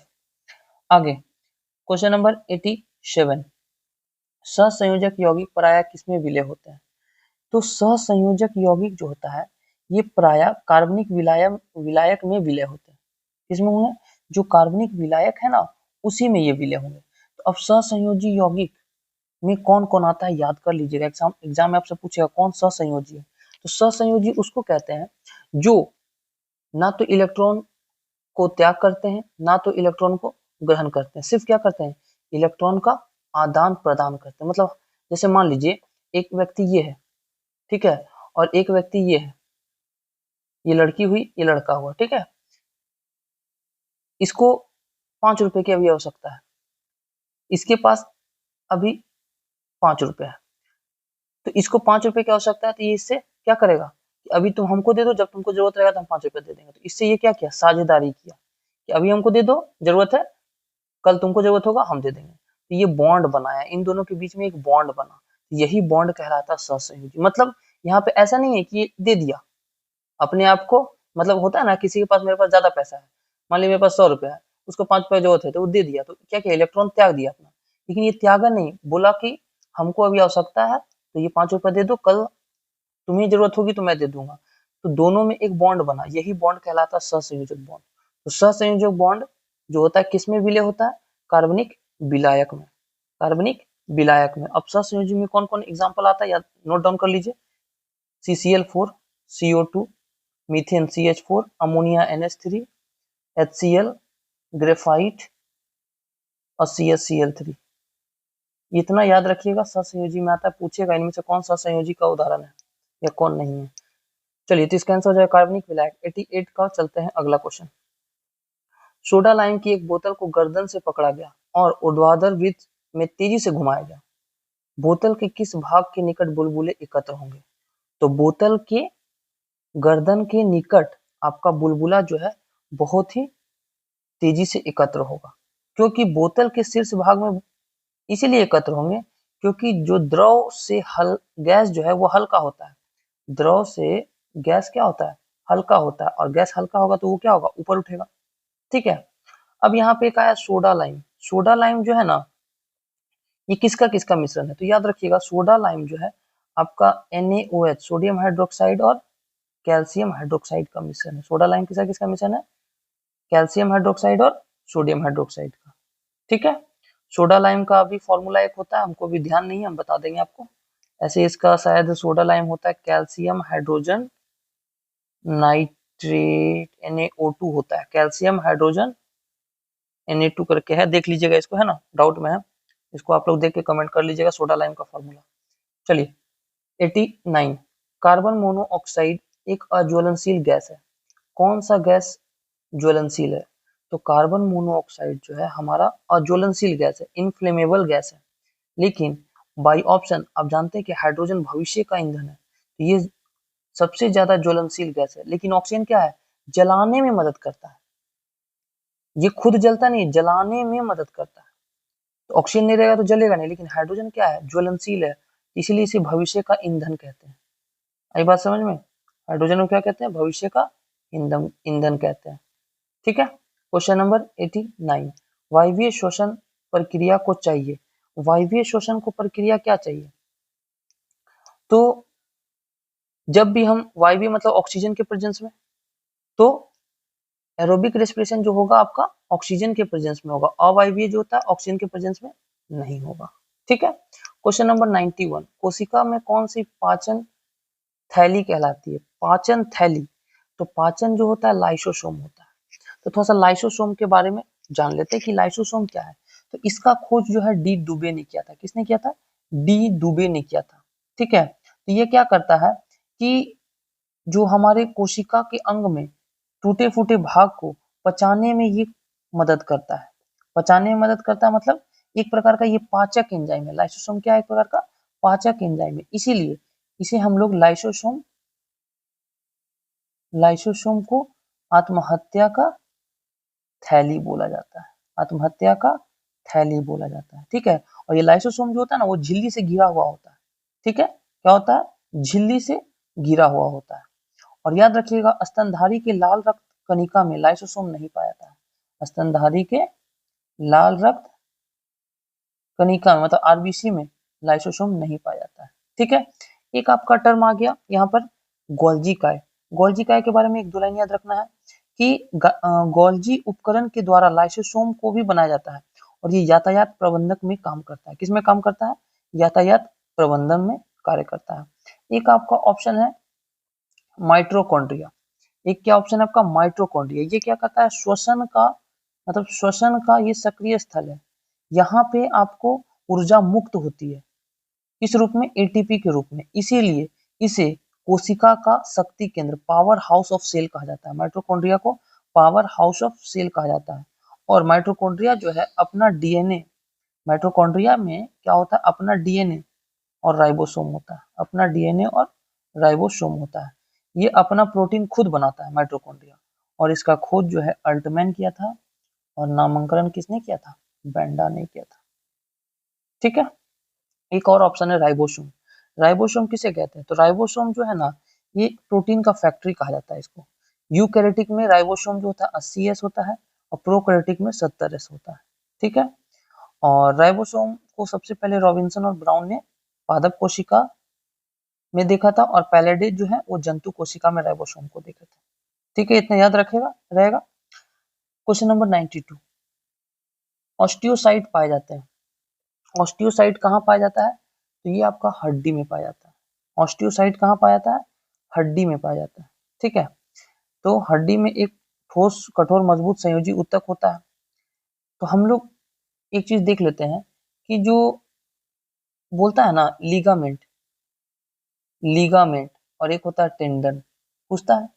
आगे क्वेश्चन नंबर 87, सहसंयोजक यौगिक प्रायः किसमें विलय होते हैं? तो सहसंयोजक यौगिक जो होता है ये प्रायः कार्बनिक विलायक में विलय होते हैं। किसमें होंगे? जो कार्बनिक विलायक है ना उसी में ये विलय होंगे। तो अब सहसंयोजी यौगिक में कौन कौन आता है याद कर लीजिएगा, एग्जाम में आपसे पूछेगा कौन सहसंयोजी है। तो सहसंयोजी उसको कहते हैं जो ना तो इलेक्ट्रॉन को त्याग करते हैं ना तो इलेक्ट्रॉन को ग्रहण करते हैं, सिर्फ क्या करते हैं, इलेक्ट्रॉन का आदान प्रदान करते हैं। मतलब जैसे मान लीजिए एक व्यक्ति ये है, ठीक है, और एक व्यक्ति ये है, ये लड़की हुई ये लड़का हुआ, ठीक है, इसको 5 रुपए की अभी आवश्यकता है, इसके पास अभी 5 रुपए है, तो इसको 5 रुपए की आवश्यकता है, तो ये इससे क्या करेगा कि अभी तुम हमको दे दो, जब तुमको जरूरत रहेगा तो हम 5 रुपए दे देंगे। तो इससे ये क्या किया, साझेदारी किया कि अभी हमको दे दो, जरूरत है, कल तुमको जरूरत होगा हम दे देंगे। तो ये बॉन्ड बनाया, इन दोनों के बीच में एक बॉन्ड बना, यही बॉन्ड कहलाता है सहसंयोजी। मतलब यहाँ पे ऐसा नहीं है कि ये दे दिया अपने आप को, मतलब होता है ना किसी के पास, मेरे पास ज्यादा पैसा है, मान लीजिए मेरे पास 100 रुपया है, उसको 5 रुपया जरूरत है तो वो दे दिया, तो क्या किया, इलेक्ट्रॉन त्याग दिया अपना। लेकिन ये त्यागा नहीं, बोला कि हमको अभी आवश्यकता है तो ये 5 रुपया दे दो, कल तुम्हें जरूरत होगी तो मैं दे दूंगा। तो दोनों में एक बॉन्ड बना, यही बॉन्ड कहलाता है सहसंयोजक बॉन्ड। तो सहसंयोजक बॉन्ड जो होता है किसमें विलय होता है, कार्बनिक विलायक में, कार्बनिक विलायक में। अब सहसंयोजी में कौन कौन एग्जाम्पल आता है याद नोट डाउन कर लीजिए, CCl4, CO2, methane CH4, ammonia NH3, HCl, graphite और CSCl3। इतना याद रखिएगा, सहसंयोजी में आता है, पूछेगा इनमें से कौन सहसंयोजी का उदाहरण है या कौन नहीं है। चलिए तो इसका आंसर हो जाएगा कार्बनिक विलायक। 88 का चलते हैं अगला क्वेश्चन। सोडा लाइम की एक बोतल को गर्दन से पकड़ा गया और ऊर्ध्वाधर वृत्त में तेजी से घुमाया गया, बोतल के किस भाग के निकट बुलबुले एकत्र होंगे? तो बोतल के गर्दन के निकट आपका बुलबुला जो है बहुत ही तेजी से एकत्र होगा, क्योंकि बोतल के शीर्ष भाग में इसीलिए एकत्र होंगे क्योंकि जो द्रव से गैस जो है वो हल्का होता है, द्रव से गैस क्या होता है, हल्का होता है, और गैस हल्का होगा तो वो क्या होगा, ऊपर उठेगा, ठीक है। अब यहाँ पे एक आया सोडा लाइम, सोडा लाइम जो है ना ये किसका किसका मिश्रण है? तो याद रखिएगा सोडा लाइम जो है आपका NaOH सोडियम हाइड्रोक्साइड और कैल्शियम हाइड्रोक्साइड का मिश्रण है। सोडा लाइम किसका किसका मिश्रण है, कैल्शियम हाइड्रोक्साइड और सोडियम हाइड्रोक्साइड का, ठीक है। सोडा लाइम का भी फॉर्मूला एक होता है, हमको भी ध्यान नहीं है, हम बता देंगे आपको। ऐसे इसका शायद सोडा लाइम होता है कैल्शियम हाइड्रोजन नाइट्रेट NaO2 होता है, कैल्शियम हाइड्रोजन Na2 करके है, देख लीजिएगा इसको, है ना, डाउट में है, इसको आप लोग देख के कमेंट कर लीजिएगा सोडा लाइम का फॉर्मूला। चलिए 89, कार्बन मोनोऑक्साइड एक अज्वलनशील गैस है, कौन सा गैस ज्वलनशील है? तो कार्बन मोनोऑक्साइड जो है हमारा अज्वलनशील गैस है, इनफ्लेमेबल गैस है। लेकिन बाई ऑप्शन आप जानते हैं कि हाइड्रोजन भविष्य का ईंधन है, तो ये सबसे ज्यादा ज्वलनशील गैस है। लेकिन ऑक्सीजन क्या है, जलाने में मदद करता है, ये खुद जलता नहीं, जलाने में मदद करता है। तो ऑक्सीजन नहीं रहेगा तो जलेगा नहीं, लेकिन हाइड्रोजन क्या है, ज्वलनशील है, इसलिए इसे भविष्य का ईंधन कहते हैं। आई बात समझ में? हाइड्रोजन को क्या कहते हैं, भविष्य का ईंधन ईंधन कहते हैं, ठीक है। क्वेश्चन नंबर 89, वायवीय श्वसन प्रक्रिया को चाहिए, वायवीय श्वसन को प्रक्रिया क्या चाहिए? तो जब भी हम वायवीय मतलब ऑक्सीजन के प्रेजेंस में, तो एरोबिक रेस्पिरेशन जो होगा आपका ऑक्सीजन के प्रेजेंस में होगा, अवायवीय जो होता है ऑक्सीजन के प्रेजेंस में नहीं होगा, ठीक है। क्वेश्चन नंबर 91, कोशिका में कौन सी पाचन थैली कहलाती है? पाचन थैली, तो पाचन जो होता है लाइसोसोम होता है। तो थोड़ा सा लाइसोसोम के बारे में जान लेते हैं कि लाइसोसोम क्या है। तो इसका खोज जो है डी दुबे ने किया था, किसने किया था, डी दुबे ने किया था, ठीक है। तो ये क्या करता है कि जो हमारे कोशिका के अंग में टूटे फूटे भाग को पचाने में ये मदद करता है, पचाने में मदद करता है, मतलब एक प्रकार का ये पाचक एंजाइम है। लाइसोसोम क्या है, एक प्रकार का पाचक एंजाइम है, इसीलिए इसे हम लोग लाइसोसोम, लाइसोसोम को आत्महत्या का थैली बोला जाता है, आत्महत्या का थैली बोला जाता है। ठीक है, और ये लाइसोसोम जो होता है ना वो झिल्ली से घिरा हुआ होता है। ठीक है, क्या होता है, झिल्ली से घिरा हुआ होता है। और याद रखिएगा, स्तनधारी के लाल रक्त कणिका में लाइसोसोम नहीं पाया जाता है। स्तनधारी के लाल रक्त कणिका में मतलब आरबीसी में लाइसोसोम नहीं पाया जाता है। ठीक है, एक आपका टर्म आ गया यहाँ पर गोल्जी काय। गोल्जी काय के बारे में एक दो लाइन याद रखना है कि गोल्जी उपकरण के द्वारा लाइसोसोम को भी बनाया जाता है और ये यातायात प्रबंधक में काम करता है। किसमें काम करता है, यातायात प्रबंधन में कार्य करता है। एक आपका ऑप्शन है माइटोकॉन्ड्रिया। एक क्या ऑप्शन है आपका, माइटोकॉन्ड्रिया। ये क्या करता है, श्वसन का मतलब श्वसन का ये सक्रिय स्थल है। यहाँ पे आपको ऊर्जा मुक्त होती है, इस रूप में एटीपी के रूप में, इसीलिए इसे कोशिका का शक्ति केंद्र, पावर हाउस ऑफ सेल कहा जाता है। माइटोकॉन्ड्रिया को पावर हाउस ऑफ सेल कहा जाता है। और माइटोकॉन्ड्रिया जो है अपना डीएनए, माइटोकॉन्ड्रिया में क्या होता है, अपना डीएनए और राइबोसोम होता है। अपना डीएनए और राइबोसोम होता है। ये अपना प्रोटीन खुद बनाता है माइटोकॉन्ड्रिया। और इसका खोज जो है अल्टमैन किया था और नामकरण किसने किया था, बेंडा ने किया था। ठीक है, एक और ऑप्शन है राइबोसोम। राइबोसोम किसे कहते हैं, तो राइबोसोम जो है ना ये प्रोटीन का फैक्ट्री कहा जाता है इसको। यूकैरियोटिक में राइबोसोम जो होता है 80S होता है और प्रोकैरियोटिक में 70S होता है। ठीक है, और राइबोसोम को सबसे पहले रॉबिन्सन और ब्राउन ने पादप कोशिका में देखा था और पैलेडेज जो है वो जंतु कोशिका में राइबोसोम को देखा था। ठीक है, इतना याद रखेगा रहेगा। क्वेश्चन नंबर 92, ऑस्टियोसाइट पाए जाते हैं। ऑस्टियोसाइट कहाँ पाया जाता है, तो ये आपका हड्डी में पाया जाता है। ऑस्टियोसाइट कहाँ पाया जाता है, हड्डी में पाया जाता है। ठीक है, तो हड्डी में एक ठोस कठोर मजबूत संयोजी ऊतक होता है। तो हम लोग एक चीज देख लेते हैं कि जो बोलता है ना लिगामेंट, लिगामेंट और एक होता है टेंडन, पूछता है।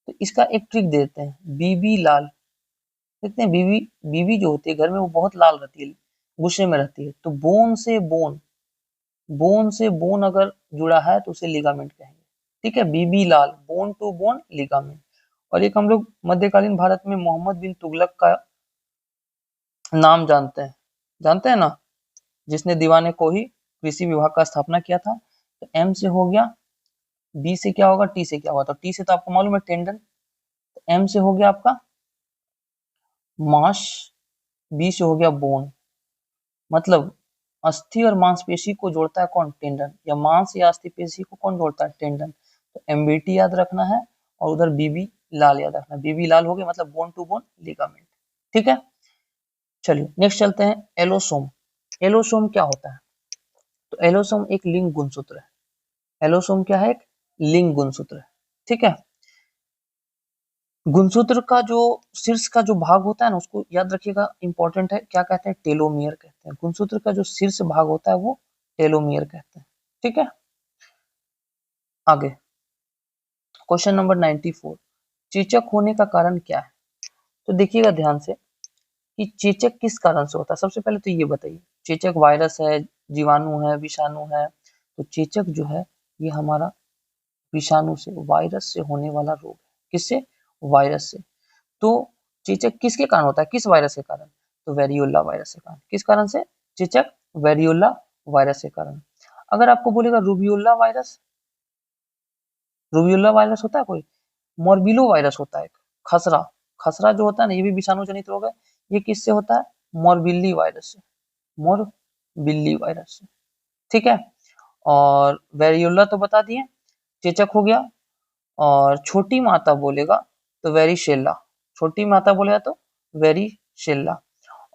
तो इसका एक ट्रिक देते हैं, बीबी लाल। देखते हैं बीबी, बीबी जो होती है घर में वो बहुत लाल रहती है, गुस्से में रहती है। तो बोन से बोन, बोन से बोन अगर जुड़ा है तो उसे लिगामेंट कहेंगे। ठीक है, बीबी लाल, बोन टू बोन लिगामेंट। और एक हम लोग मध्यकालीन भारत में मोहम्मद बिन तुगलक का नाम जानते हैं ना, जिसने दीवाने को ही कृषि विभाग का स्थापना किया था। तो एम से हो गया, बी से क्या होगा, टी से क्या होगा, तो टी से तो आपको मालूम है टेंडन, तो एम से हो गया आपका मांस, बी से हो गया बोन। मतलब अस्थि और मांसपेशी को जोड़ता है कौन, टेंडन, या मांस या अस्थि पेशी को कौन जोड़ता है, टेंडन। तो एमबीटी याद रखना है और उधर बीबी लाल याद रखना है। बीबी लाल हो गया मतलब बोन टू बोन लिगामेंट। ठीक है, चलिए नेक्स्ट चलते हैं, एलोसोम। एलोसोम क्या होता है, तो एलोसोम एक लिंग गुणसूत्र है। एलोसोम क्या है, एक लिंग गुणसूत्र है। ठीक है, गुणसूत्र का जो शीर्ष का जो भाग होता है ना उसको याद रखिएगा, इंपॉर्टेंट है, क्या कहते हैं, टेलोमियर कहते हैं। गुणसूत्र का जो शीर्ष भाग होता है वो टेलोमियर कहते हैं। ठीक है, आगे क्वेश्चन नंबर 94, चेचक होने का कारण क्या है। तो देखिएगा ध्यान से कि चेचक किस कारण से होता है। सबसे पहले तो ये बताइए, चेचक वायरस है, जीवाणु है, विषाणु है। तो चेचक जो है ये हमारा विषाणु से, वायरस से होने वाला रोग है। किससे, वायरस से। तो चेचक किसके कारण होता है, किस वायरस के कारण, तो वेरियोला वायरस के कारण। किस कारण से, चेचक वेरियोला वायरस के कारण। अगर आपको बोलेगा रूबियोला वायरस, रूबियोला वायरस होता है कोई, मोरबिलो वायरस होता है, खसरा, खसरा जो होता है ना ये भी विषाणु जनित रोग है। ये किससे होता है, मोरबिली वायरस से, मोरबिली वायरस से। ठीक है, और वेरियोला तो बता दिए, चेचक हो गया। और छोटी माता बोलेगा तो वेरिशेला, छोटी माता बोलेगा तो वेरिशेला।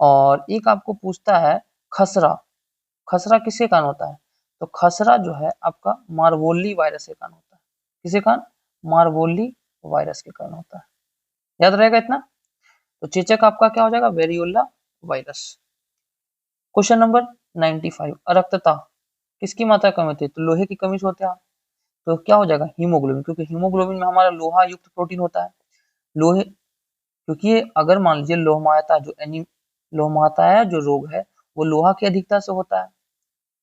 और एक आपको पूछता है खसरा, खसरा किसके कारण होता है, तो खसरा जो है आपका मार्वोली वायरस के कारण होता है। किसके कारण, मार्वोली वायरस के कारण होता है। याद रहेगा इतना। तो चेचक आपका क्या हो जाएगा, वेरियोला वायरस। क्वेश्चन नंबर 95, अरक्तता किसकी मात्रा कम होती है, तो लोहे की कमी से होता है। तो क्या हो जाएगा, हीमोग्लोबिन, क्योंकि हीमोग्लोबिन में हमारा लोहा युक्त प्रोटीन होता है। लोहे, क्योंकि ये अगर मान लीजिए लोहमाता जो लोहमाता जो रोग है वो लोहा की अधिकता से होता है।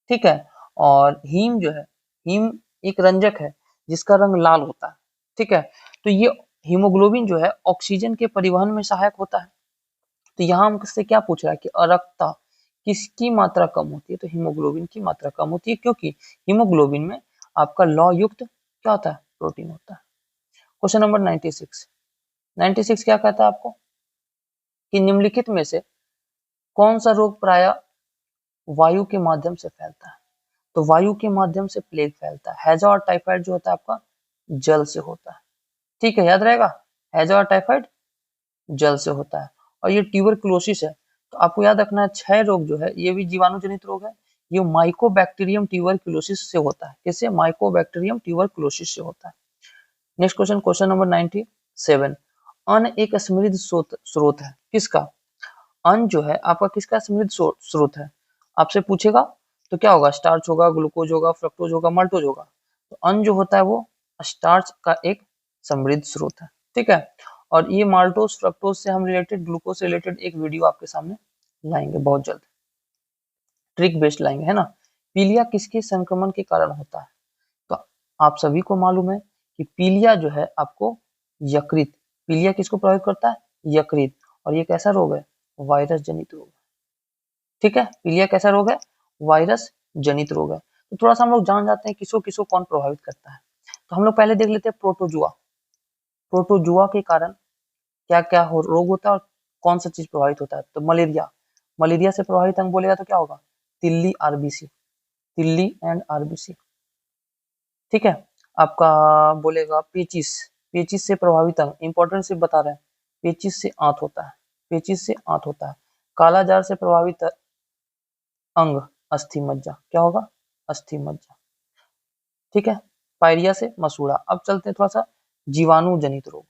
ठीक है, और हीम जो है, हीम एक रंजक है जिसका रंग लाल होता है। ठीक है, तो ये हीमोग्लोबिन जो है ऑक्सीजन के परिवहन में सहायक होता है। तो यहाँ हमसे क्या पूछ रहा है कि अरक्तता किसकी मात्रा कम होती है, तो हीमोग्लोबिन की मात्रा कम होती है, क्योंकि हीमोग्लोबिन में आपका लौ युक्त क्या होता है, प्रोटीन होता है। क्वेश्चन नंबर 96 क्या कहता है आपको कि निम्नलिखित में से कौन सा रोग प्राय वायु के माध्यम से फैलता है, तो वायु के माध्यम से प्लेग फैलता है। हैजा और टाइफाइड जो होता है आपका जल से होता है, ठीक है, याद रहेगा, हैजा और टाइफाइड जल से होता है। और ये ट्यूबरकुलोसिस है, तो आपको याद रखना है 6 रोग जो है ये भी जीवाणु जनित रोग है, ये माइकोबैक्टीरियम ट्यूबरकुलोसिस से होता है। किससे, माइकोबैक्टीरियम ट्यूबरकुलोसिस से होता है। नेक्स्ट क्वेश्चन, क्वेश्चन नंबर 97, अन्न एक समृद्ध स्रोत है, किसका, अन्न जो है आपका किसका समृद्ध स्रोत है, आपसे पूछेगा तो क्या होगा, स्टार्च होगा, ग्लूकोज होगा, फ्रक्टोज होगा, माल्टोज होगा। तो अन्न जो होता है वो स्टार्च का एक समृद्ध स्रोत है, ठीक है। और ये माल्टोज फ्रक्टोज से हम रिलेटेड, ग्लूकोज से रिलेटेड एक वीडियो आपके सामने लाएंगे बहुत जल्द, ट्रिक बेस्ड लाएंगे, है ना। पीलिया किसके संक्रमण के कारण होता है, तो आप सभी को मालूम है कि पीलिया जो है आपको यकृत, पीलिया किसको प्रभावित करता है, यकृत, और ये कैसा रोग है, वायरस जनित रोग, ठीक है। पीलिया कैसा रोग है, वायरस जनित रोग है। तो थोड़ा सा हम लोग जान जाते हैं किसको किसको कौन प्रभावित करता है। तो हम लोग पहले देख लेते हैं प्रोटोजुआ, प्रोटोजुआ के कारण क्या क्या रोग होता है और कौन सा चीज प्रभावित होता है, तो मलेरिया, मलेरिया से प्रभावित अंग बोलेगा तो क्या होगा, तिल्ली आरबीसी, तिल्ली एंड आरबीसी, ठीक है। आपका बोलेगा पेचिस, पेचिस से प्रभावित अंग, इंपॉर्टेंट से बता रहे हैं, पेचिस से आंत होता है, पेचिस से आंत होता है। कालाजार से प्रभावित अंग अस्थि मज्जा, क्या होगा, अस्थि मज्जा, ठीक है। पायरिया से मसूड़ा। अब चलते हैं थोड़ा सा जीवाणु जनित रोग,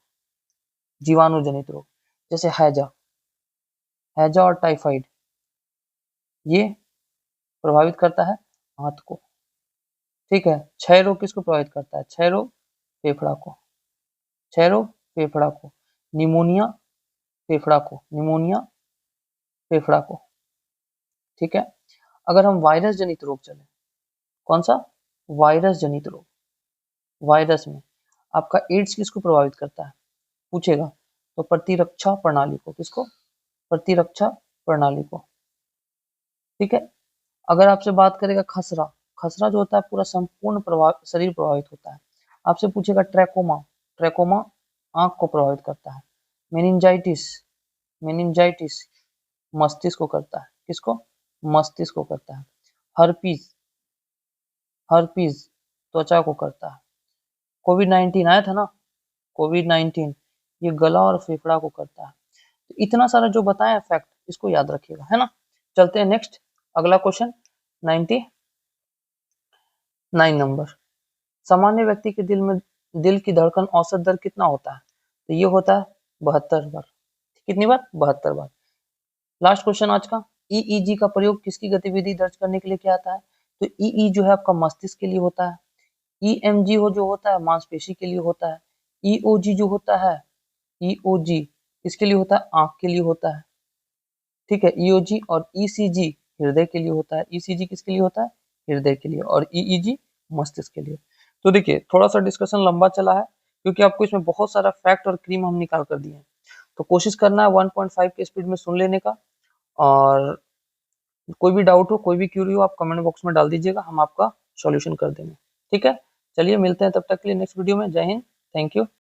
जीवाणु जनित रोग जैसे हैजा, हैजा और टाइफाइड, ये प्रभावित करता है आंत को, ठीक है। क्षय रोग किसको प्रभावित करता है, क्षय रोग फेफड़ा को, क्षय रोग फेफड़ा को, निमोनिया फेफड़ा को, निमोनिया फेफड़ा को, ठीक है। अगर हम वायरस जनित रोग चले, कौन सा, वायरस जनित रोग, वायरस में आपका एड्स किसको प्रभावित करता है पूछेगा, तो प्रतिरक्षा प्रणाली को, किसको, प्रतिरक्षा प्रणाली को, ठीक है। अगर आपसे बात करेगा खसरा, खसरा जो होता है पूरा संपूर्ण शरीर प्रभावित होता है। आपसे पूछेगा ट्रैकोमा, ट्रैकोमा आंख को प्रभावित करता है। मेनिंजाइटिस, मेनिंजाइटिस मस्तिष्क को करता है, किसको, मस्तिष्क को करता है। हर्पीज, हर्पीज त्वचा को करता है। कोविड 19 आया था ना, कोविड 19 ये गला और फेफड़ा को करता है। तो इतना सारा जो बताया फैक्ट, इसको याद रखिएगा, है ना। चलते हैं नेक्स्ट, अगला क्वेश्चन 99 नंबर, सामान्य व्यक्ति के दिल की धड़कन औसत दर कितना होता है, तो ये होता है 72 बार, कितनी बार, 72 बार। लास्ट क्वेश्चन आज का, ईईजी का प्रयोग किसकी गतिविधि दर्ज करने के लिए किया जाता है, तो ईई जो है आपका मस्तिष्क के लिए होता है, ईएमजी हो जो होता है मांसपेशी के लिए होता है, ईओजी जो होता है, ईओजी किसके लिए होता है, आंख के लिए होता है, ठीक है। ईओजी और ईसीजी हृदय के लिए होता है, ईसीजी किसके लिए होता है, हृदय के लिए, और ईईजी मस्तिष्क के लिए। तो देखिए थोड़ा सा डिस्कशन लंबा चला है, क्योंकि आपको इसमें बहुत सारा फैक्ट और क्रीम हम निकाल कर दिए हैं। तो कोशिश करना है 1.5 के स्पीड में सुन लेने का, और कोई भी डाउट हो, कोई भी क्यूरी हो, आप कमेंट बॉक्स में डाल दीजिएगा, हम आपका सॉल्यूशन कर देंगे, ठीक है। चलिए मिलते हैं तब तक के लिए नेक्स्ट वीडियो में। जय हिंद, थैंक यू।